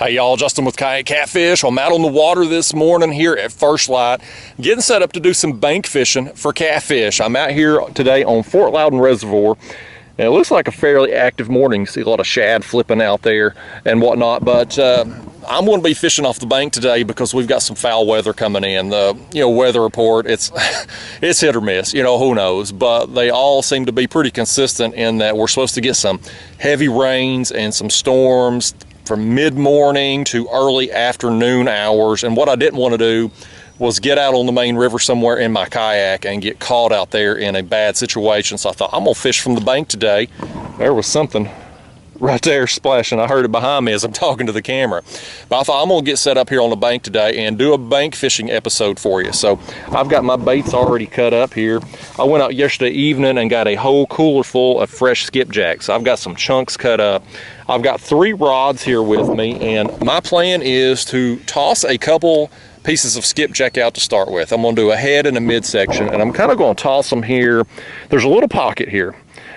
Hey y'all, Justin with Kayak Catfish. I'm out on the water this morning here at First Light, getting set up to do some bank fishing for catfish. I'm out here today on Fort Loudon Reservoir, and it looks like a fairly active morning. You see a lot of shad flipping out there and whatnot, but I'm going to be fishing off the bank today because we've got some foul weather coming in. The weather report, it's it's hit or miss, who knows, but they all seem to be pretty consistent in that we're supposed to get some heavy rains and some storms from mid-morning to early afternoon hours. And what I didn't want to do was get out on the main river somewhere in my kayak and get caught out there in a bad situation. So I thought, I'm gonna fish from the bank today. There was something right there splashing. I heard it behind me as I'm talking to the camera. But I thought I'm gonna get set up here on the bank today and do a bank fishing episode for you. So I've got my baits already cut up here. I went out yesterday evening and got a whole cooler full of fresh skipjack. So I've got some chunks cut up. I've got 3 rods here with me, and my plan is to toss a couple pieces of skipjack out to start with. I'm gonna do a head and a midsection, and I'm kind of gonna toss them here. There's a little pocket here,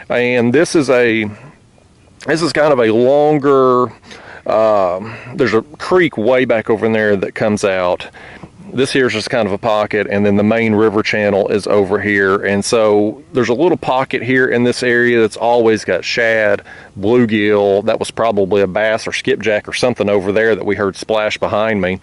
and this is kind of a longer, there's a creek way back over in there that comes out. This here is just kind of a pocket, and then the main river channel is over here. And so there's a little pocket here in this area that's always got shad, bluegill. That was probably a bass or skipjack or something over there that we heard splash behind me.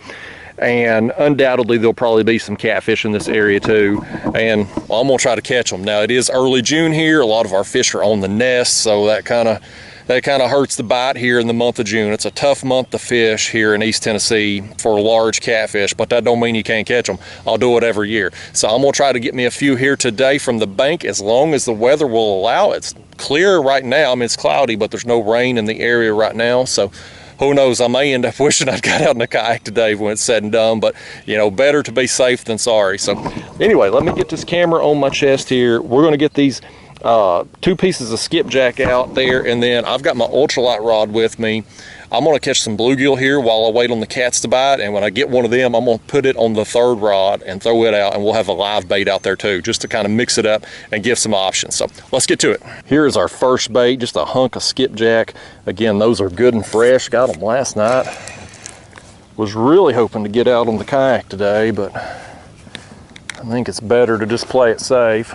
And undoubtedly there'll probably be some catfish in this area too. And I'm gonna try to catch them. Now it is early June here. A lot of our fish are on the nest, so that kind of hurts the bite here in the month of June. It's a tough month to fish here in East Tennessee for large catfish, but that don't mean you can't catch them. I'll do it every year. So I'm gonna try to get me a few here today from the bank as long as the weather will allow. It's clear right now. I mean, it's cloudy, but there's no rain in the area right now. So who knows, I may end up wishing I'd got out in a kayak today when it's said and done, but better to be safe than sorry. So anyway, let me get this camera on my chest here. We're gonna get these 2 pieces of skipjack out there, and then I've got my ultralight rod with me. I'm gonna catch some bluegill here while I wait on the cats to bite, and when I get one of them, I'm gonna put it on the 3rd rod and throw it out, and we'll have a live bait out there too, just to kind of mix it up and give some options. So let's get to it. Here is our first bait, just a hunk of skipjack. Again, those are good and fresh. Got them last night. Was really hoping to get out on the kayak today, but I think it's better to just play it safe.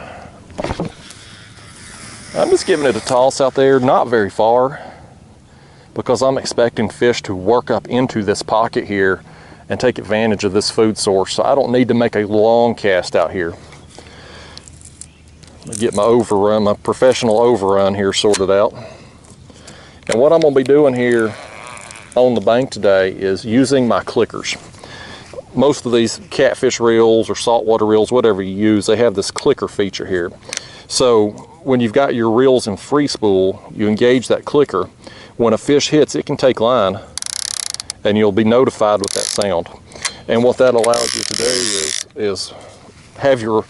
I'm just giving it a toss out there, not very far, because I'm expecting fish to work up into this pocket here and take advantage of this food source. So I don't need to make a long cast out here. Let me get my overrun, my professional overrun here sorted out. And what I'm gonna be doing here on the bank today is using my clickers. Most of these catfish reels or saltwater reels, whatever you use, they have this clicker feature here. So when you've got your reels in free spool, you engage that clicker. When a fish hits, it can take line, and you'll be notified with that sound. And what that allows you to do is have your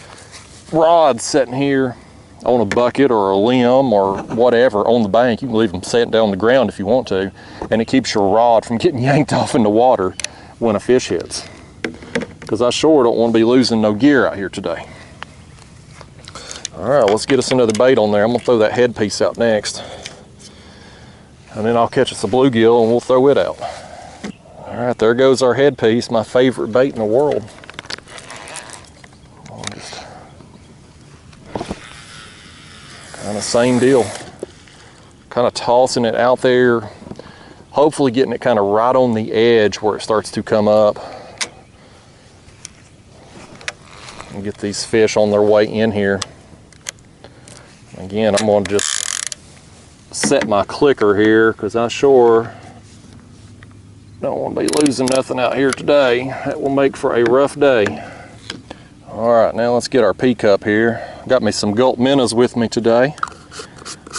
rod sitting here on a bucket or a limb or whatever on the bank. You can leave them sitting down on the ground if you want to, and it keeps your rod from getting yanked off in the water when a fish hits. Because I sure don't want to be losing no gear out here today. All right, let's get us another bait on there. I'm gonna throw that headpiece out next. And then I'll catch us a bluegill and we'll throw it out. All right, there goes our headpiece, my favorite bait in the world. Just kind of same deal. Kind of tossing it out there, hopefully getting it kind of right on the edge where it starts to come up. And get these fish on their way in here. Again, I'm going to just set my clicker here because I sure don't want to be losing nothing out here today. That will make for a rough day. All right, now let's get our P cup here. Got me some gulp minnows with me today.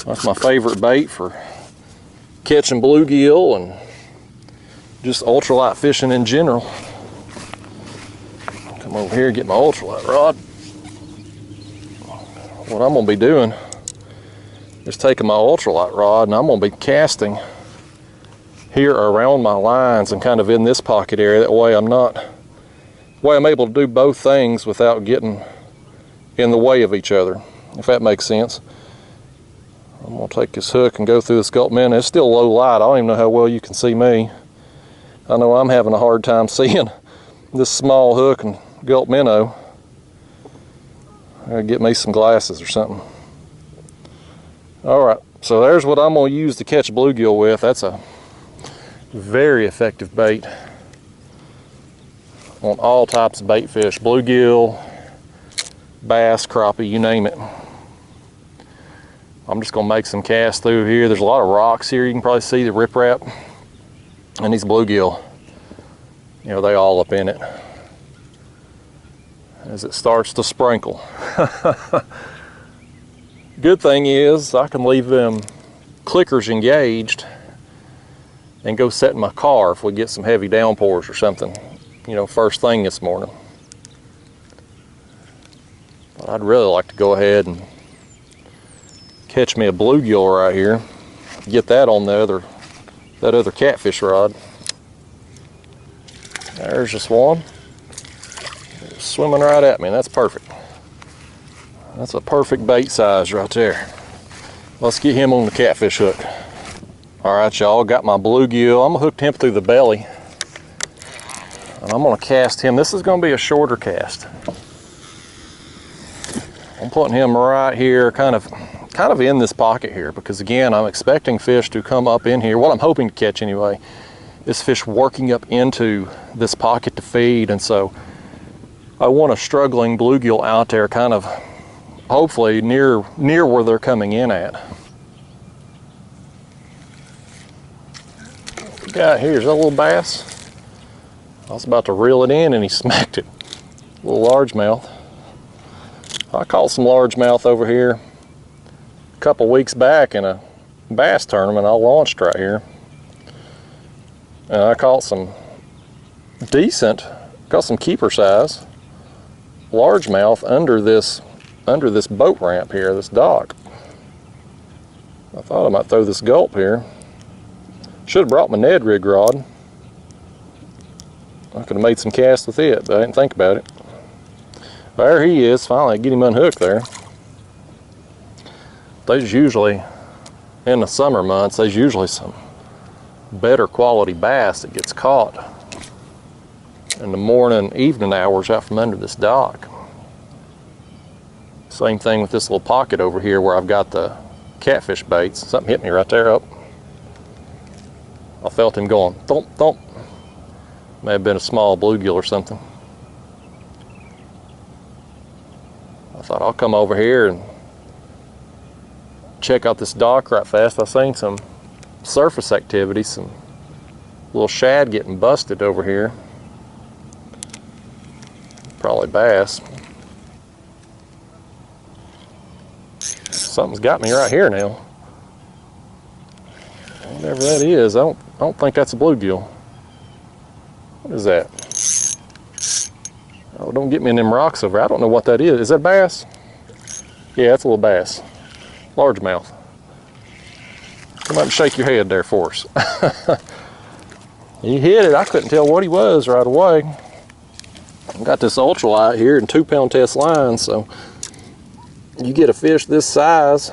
That's my favorite bait for catching bluegill and just ultralight fishing in general. Come over here and get my ultralight rod. What I'm going to be doing is taking my ultralight rod and I'm going to be casting here around my lines and kind of in this pocket area. That way I'm able to do both things without getting in the way of each other, if that makes sense. I'm going to take this hook and go through this gulp minnow. It's still low light. I don't even know how well you can see me. I know I'm having a hard time seeing this small hook and gulp minnow. I gotta get me some glasses or something. Alright, so there's what I'm going to use to catch bluegill with. That's a very effective bait on all types of bait fish. Bluegill, bass, crappie, you name it. I'm just going to make some casts through here. There's a lot of rocks here. You can probably see the riprap. And these bluegill, you know, they all up in it as it starts to sprinkle. Good thing is I can leave them clickers engaged and go set in my car if we get some heavy downpours or something, you know, first thing this morning. But I'd really like to go ahead and catch me a bluegill right here. Get that on that other catfish rod. There's just one. Swimming right at me. That's perfect. That's a perfect bait size right there. Let's get him on the catfish hook. Alright y'all, got my bluegill. I'm gonna hook him through the belly. And I'm gonna cast him. This is gonna be a shorter cast. I'm putting him right here, kind of in this pocket here, because again, I'm expecting fish to come up in here. What I'm hoping to catch anyway is fish working up into this pocket to feed, and so I want a struggling bluegill out there, kind of hopefully near where they're coming in at. What we got here is that little bass. I was about to reel it in and he smacked it. A little largemouth. I caught some largemouth over here a couple weeks back in a bass tournament I launched right here. And I caught some keeper size largemouth under this boat ramp here, this dock. I thought I might throw this gulp here. Should have brought my Ned rig rod. I could have made some casts with it, but I didn't think about it. There he is, finally get him unhooked there. There's usually, in the summer months, there's usually some better quality bass that gets caught in the morning, evening hours out from under this dock. Same thing with this little pocket over here where I've got the catfish baits. Something hit me right there up. I felt him going thump, thump. May have been a small bluegill or something. I thought I'll come over here and check out this dock right fast. I've seen some surface activity, some little shad getting busted over here. Probably bass. Something's got me right here now. Whatever that is, I don't think that's a bluegill. What is that? Oh, don't get me in them rocks over. I don't know what that is. Is that bass? Yeah, that's a little bass. Largemouth. Come up and shake your head there for us. He hit it. I couldn't tell what he was right away. I've got this ultralight here and 2-pound test line, so you get a fish this size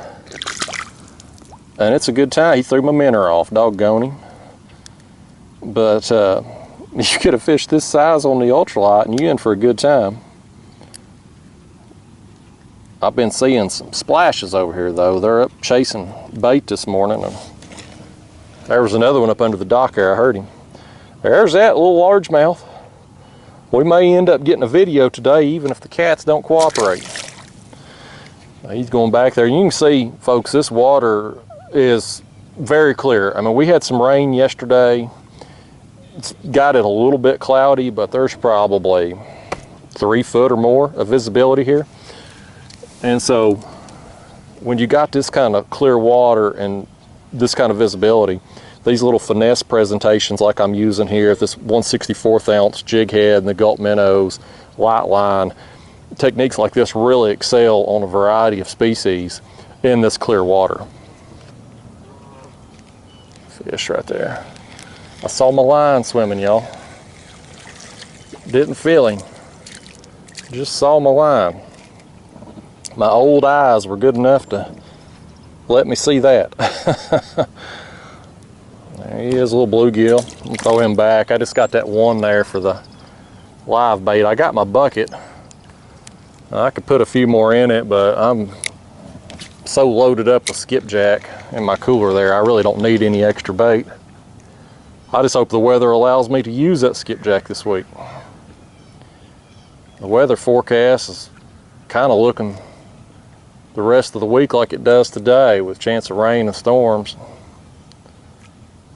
and it's a good time. He threw my minnow off, doggone him. But you get a fish this size on the ultralight and you're in for a good time. I've been seeing some splashes over here though. They're up chasing bait this morning. And there was another one up under the dock there. I heard him. There's that little largemouth. We may end up getting a video today even if the cats don't cooperate. He's going back there. You can see, folks, this water is very clear. I mean, we had some rain yesterday. It's got it a little bit cloudy, but there's probably 3 foot or more of visibility here. And so when you got this kind of clear water and this kind of visibility, these little finesse presentations like I'm using here, this 1/64 ounce jig head and the gulp minnows, light line, techniques like this really excel on a variety of species in this clear water. Fish right there. I saw my line swimming, y'all. Didn't feel him. Just saw my line. My old eyes were good enough to let me see that. There he is, a little bluegill. I'm gonna throw him back. I just got that one there for the live bait. I got my bucket. I could put a few more in it, but I'm so loaded up with skipjack in my cooler there, I really don't need any extra bait. I just hope the weather allows me to use that skipjack this week. The weather forecast is kind of looking the rest of the week like it does today, with chance of rain and storms.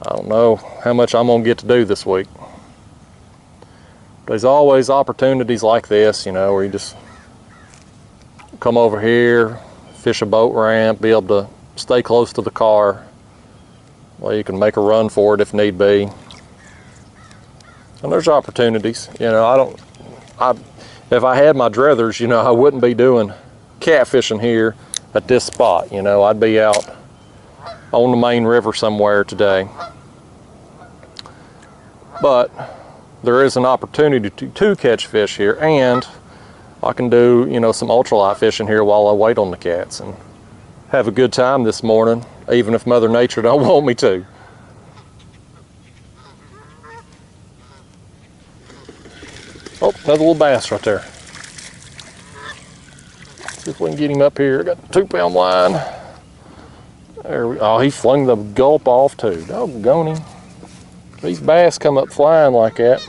I don't know how much I'm gonna get to do this week. There's always opportunities like this, you know, where you just come over here, fish a boat ramp, be able to stay close to the car. Well, you can make a run for it if need be. And there's opportunities, you know. If I had my druthers, you know, I wouldn't be doing catfishing here at this spot. You know, I'd be out on the main river somewhere today. But there is an opportunity to catch fish here, and I can do, you know, some ultralight fishing here while I wait on the cats and have a good time this morning, even if Mother Nature don't want me to. Oh, another little bass right there. See if we can get him up here. I got a 2-pound line. There we, oh, he flung the gulp off too. Doggone him. These bass come up flying like that.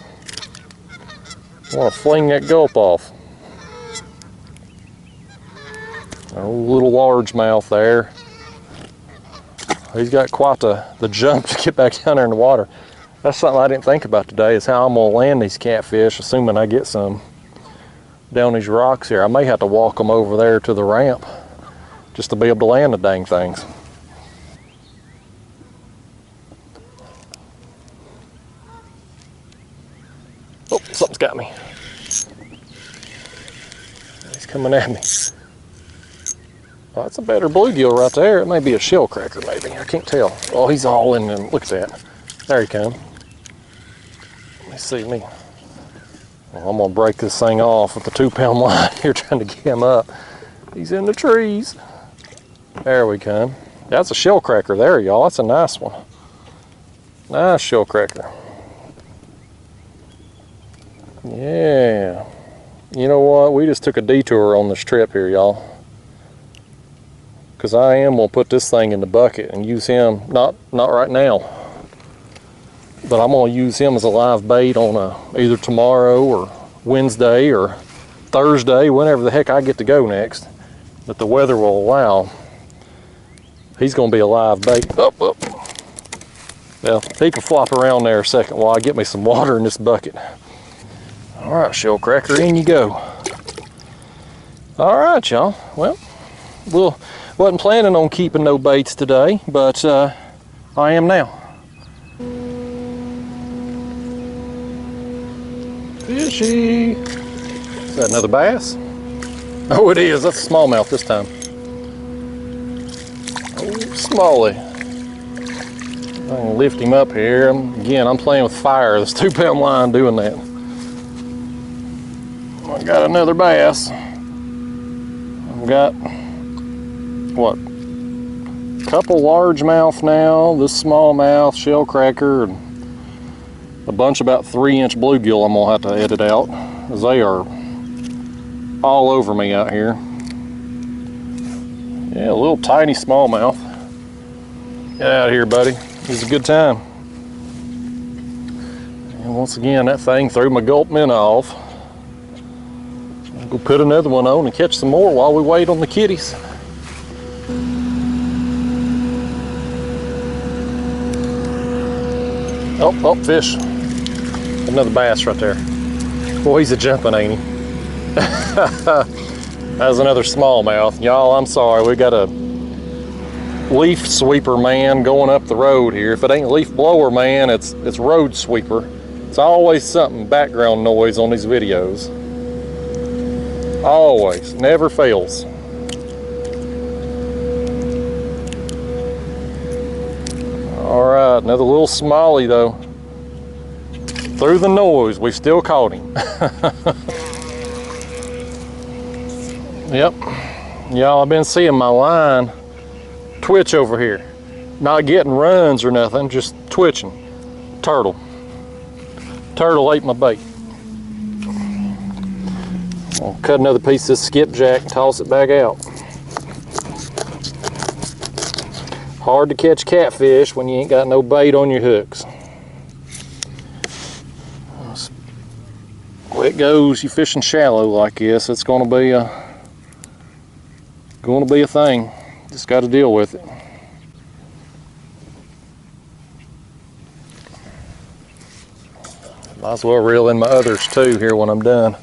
I want to fling that gulp off. Oh, little largemouth there. He's got quite the jump to get back down there in the water. That's something I didn't think about today, is how I'm going to land these catfish, assuming I get some down these rocks here. I may have to walk them over there to the ramp just to be able to land the dang things. Oh, something's got me. He's coming at me. Oh, that's a better bluegill right there. It may be a shell cracker, maybe. I can't tell. Oh, he's all in them. Look at that. There he comes. Let me see me. Well, I'm going to break this thing off with the 2-pound line here, trying to get him up. He's in the trees. There we come. That's a shell cracker there, y'all. That's a nice one. Nice shell cracker. Yeah. You know what? We just took a detour on this trip here, y'all. Because I am going to put this thing in the bucket and use him, not right now, but I'm going to use him as a live bait on either tomorrow or Wednesday or Thursday, whenever the heck I get to go next, that the weather will allow. He's going to be a live bait. Oh. Well, he can flop around there a second while I get me some water in this bucket. All right, shell cracker, in you go. All right, y'all. Well, wasn't planning on keeping no baits today, but I am now. Fishy. Is that another bass? Oh, it is. That's a smallmouth this time. Oh, smallie. I'm gonna lift him up here. Again, I'm playing with fire. This 2-pound line doing that. I got another bass. I've got, what, a couple largemouth now, this smallmouth, shell cracker, and a bunch about 3-inch bluegill I'm gonna have to edit out, because they are all over me out here. Yeah, a little tiny smallmouth. Get out of here, buddy. It's a good time. And once again, that thing threw my gulp minnow off. I'll go put another one on and catch some more while we wait on the kitties. Oh, fish. Another bass right there. Boy, he's a jumping, ain't he? That was another smallmouth. Y'all, I'm sorry. We got a leaf sweeper man going up the road here. If it ain't leaf blower man, it's road sweeper. It's always something background noise on these videos. Always, never fails. All right, another little smallie though. Through the noise, we still caught him. Yep, y'all, I've been seeing my line twitch over here. Not getting runs or nothing, just twitching. Turtle. Turtle ate my bait. I'll cut another piece of this skipjack and toss it back out. Hard to catch catfish when you ain't got no bait on your hooks. The way it goes, you fishing shallow like this, it's gonna be a thing. Just got to deal with it. Might as well reel in my others too here when I'm done.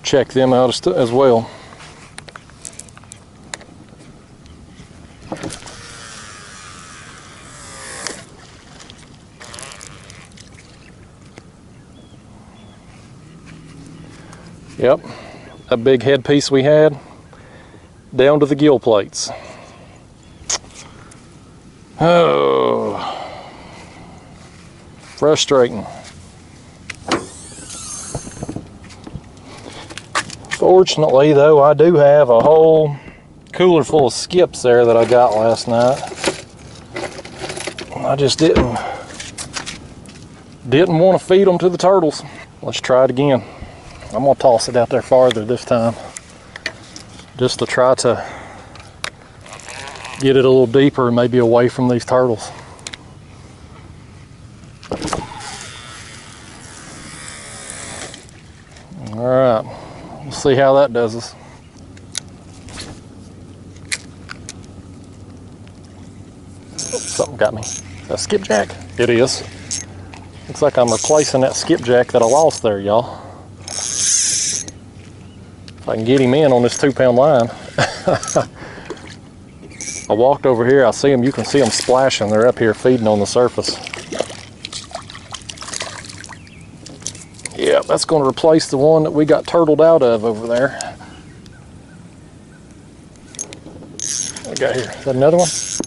Check them out as well. Yep, that big headpiece we had, down to the gill plates. Oh, frustrating. Fortunately though, I do have a whole cooler full of skips there that I got last night. I just didn't want to feed them to the turtles. Let's try it again. I'm gonna toss it out there farther this time, just to try to get it a little deeper and maybe away from these turtles. All right, we'll see how that does us. Oh, something got me. Is that a skipjack? It is. Looks like I'm replacing that skipjack that I lost there, y'all. If I can get him in on this 2-pound line. I walked over here, I see them, you can see them splashing. They're up here feeding on the surface. Yeah, that's going to replace the one that we got turtled out of over there. What we got here? Is that another one? It's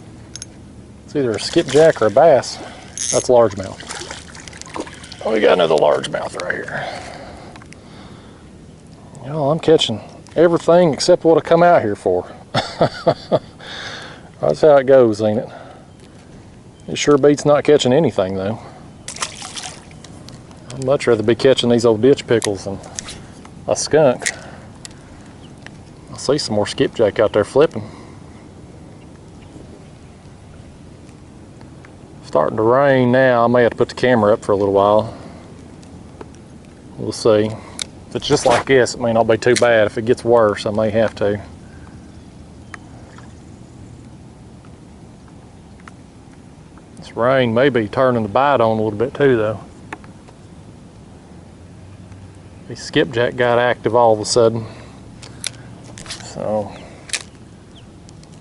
either a skipjack or a bass. That's largemouth. Oh, we got another largemouth right here. You know, I'm catching everything except what I come out here for. That's how it goes, ain't it? It sure beats not catching anything, though. I'd much rather be catching these old ditch pickles than a skunk. I see some more skipjack out there flipping. Starting to rain now. I may have to put the camera up for a little while. We'll see. If it's just like this, it may not be too bad. If it gets worse, I may have to. This rain may be turning the bite on a little bit too, though. The skipjack got active all of a sudden. So,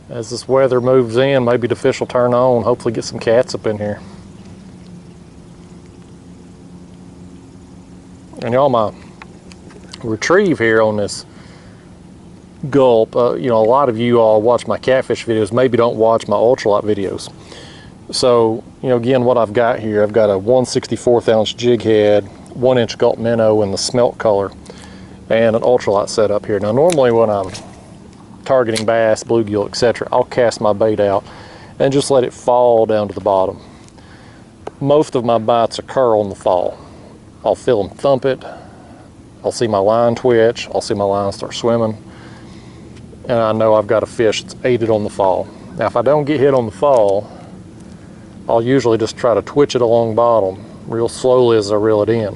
as this weather moves in, maybe the fish will turn on. Hopefully get some cats up in here. And y'all, my retrieve here on this gulp, you know, a lot of you all watch my catfish videos, maybe don't watch my ultralight videos. So, you know, again, what I've got here, I've got a 1/64 ounce jig head, 1-inch gulp minnow in the smelt color, and an ultralight setup here. Now, normally when I'm targeting bass, bluegill, etc., I'll cast my bait out and just let it fall down to the bottom. Most of my bites occur on the fall. I'll feel them thump it, I'll see my line twitch, I'll see my line start swimming, and I know I've got a fish that's aided on the fall. Now, if I don't get hit on the fall, I'll usually just try to twitch it along bottom real slowly as I reel it in.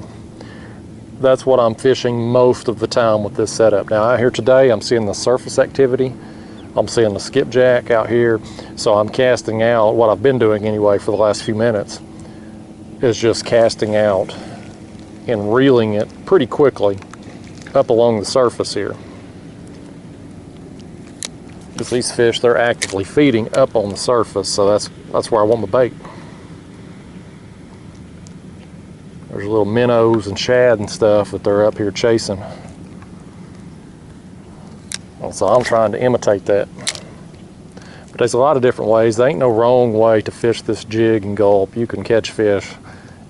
That's what I'm fishing most of the time with this setup. Now, out here today, I'm seeing the surface activity. I'm seeing the skipjack out here. So I'm casting out, what I've been doing anyway for the last few minutes, is just casting out and reeling it pretty quickly up along the surface here. Because these fish, they're actively feeding up on the surface, so that's where I want my bait. There's little minnows and shad and stuff that they're up here chasing. And so I'm trying to imitate that. But there's a lot of different ways. There ain't no wrong way to fish this jig and gulp. You can catch fish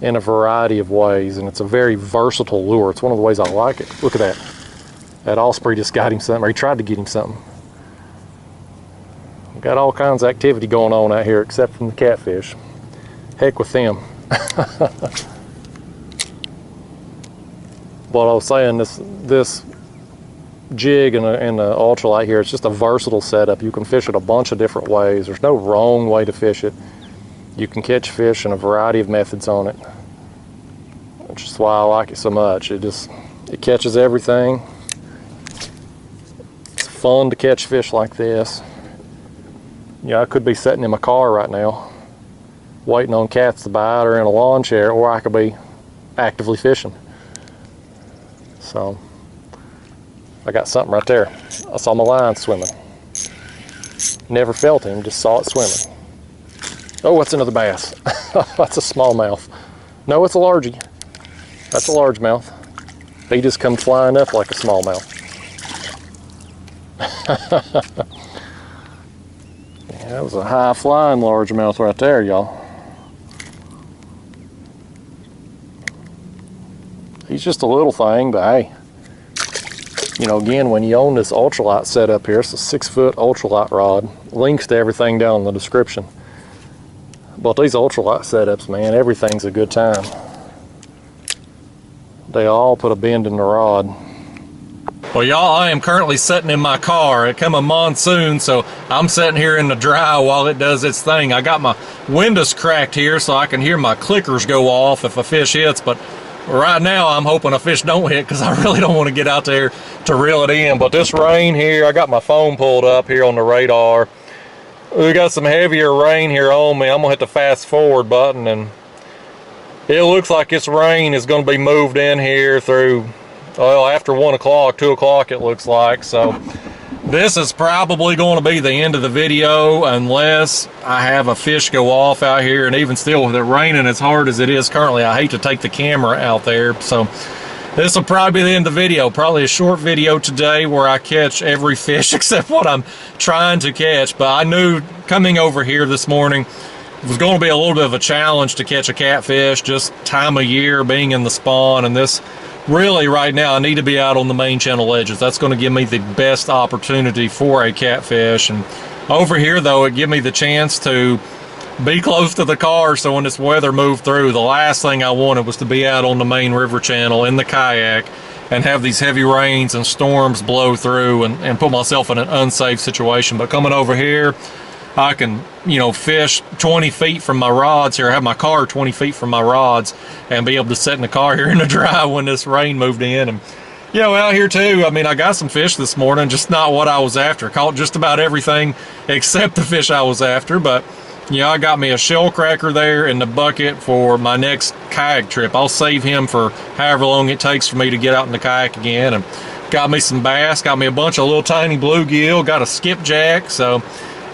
in a variety of ways, and it's a very versatile lure. It's one of the ways I like it. Look at that. That osprey just got him something, or he tried to get him something. Got all kinds of activity going on out here except from the catfish. Heck with them. But I was saying, this jig and the ultralight here, it's just a versatile setup. You can fish it a bunch of different ways. There's no wrong way to fish it. You can catch fish in a variety of methods on it, which is why I like it so much. It catches everything. It's fun to catch fish like this. Yeah, I could be sitting in my car right now waiting on cats to bite, or in a lawn chair, or I could be actively fishing. So I got something right there. I saw my line swimming. Never felt him, just saw it swimming. Oh, that's another bass. That's a smallmouth. No, it's a largie. That's a largemouth. He just come flying up like a smallmouth. Yeah, that was a high flying largemouth right there, y'all. He's just a little thing, but hey, you know, again, when you own this ultralight setup here, it's a 6-foot ultralight rod. Links to everything down in the description. But these ultralight setups, man, everything's a good time. They all put a bend in the rod. Well, y'all, I am currently sitting in my car. It come a monsoon, so I'm sitting here in the dry while it does its thing. I got my windows cracked here so I can hear my clickers go off if a fish hits, but right now I'm hoping a fish don't hit because I really don't want to get out there to reel it in. But this rain here, I got my phone pulled up here on the radar. We got some heavier rain here on me. I'm gonna hit the fast forward button, and it looks like this rain is gonna be moved in here through, well, after 1 o'clock, 2 o'clock it looks like. So this is probably going to be the end of the video unless I have a fish go off out here. And even still, with it raining as hard as it is currently, I hate to take the camera out there. So this will probably be the end of the video. Probably a short video today where I catch every fish except what I'm trying to catch. But I knew coming over here this morning it was going to be a little bit of a challenge to catch a catfish, just time of year, being in the spawn, and this really right now I need to be out on the main channel edges. That's going to give me the best opportunity for a catfish. And over here though, it give me the chance to be close to the car, so when this weather moved through, the last thing I wanted was to be out on the main river channel in the kayak and have these heavy rains and storms blow through and put myself in an unsafe situation. But coming over here, I can, you know, fish 20 feet from my rods here, have my car 20 feet from my rods, and be able to sit in the car here in the dry when this rain moved in. And, you know, out here too, I mean, I got some fish this morning, just not what I was after. Caught just about everything except the fish I was after. But, you know, I got me a shell cracker there in the bucket for my next kayak trip. I'll save him for however long it takes for me to get out in the kayak again. And got me some bass, got me a bunch of little tiny bluegill, got a skipjack. So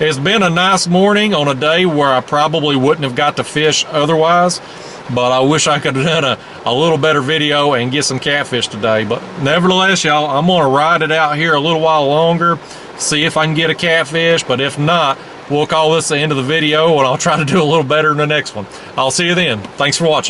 it's been a nice morning on a day where I probably wouldn't have got to fish otherwise, but I wish I could have done a little better video and get some catfish today. But nevertheless, y'all, I'm going to ride it out here a little while longer, see if I can get a catfish, but if not, we'll call this the end of the video, and I'll try to do a little better in the next one. I'll see you then. Thanks for watching.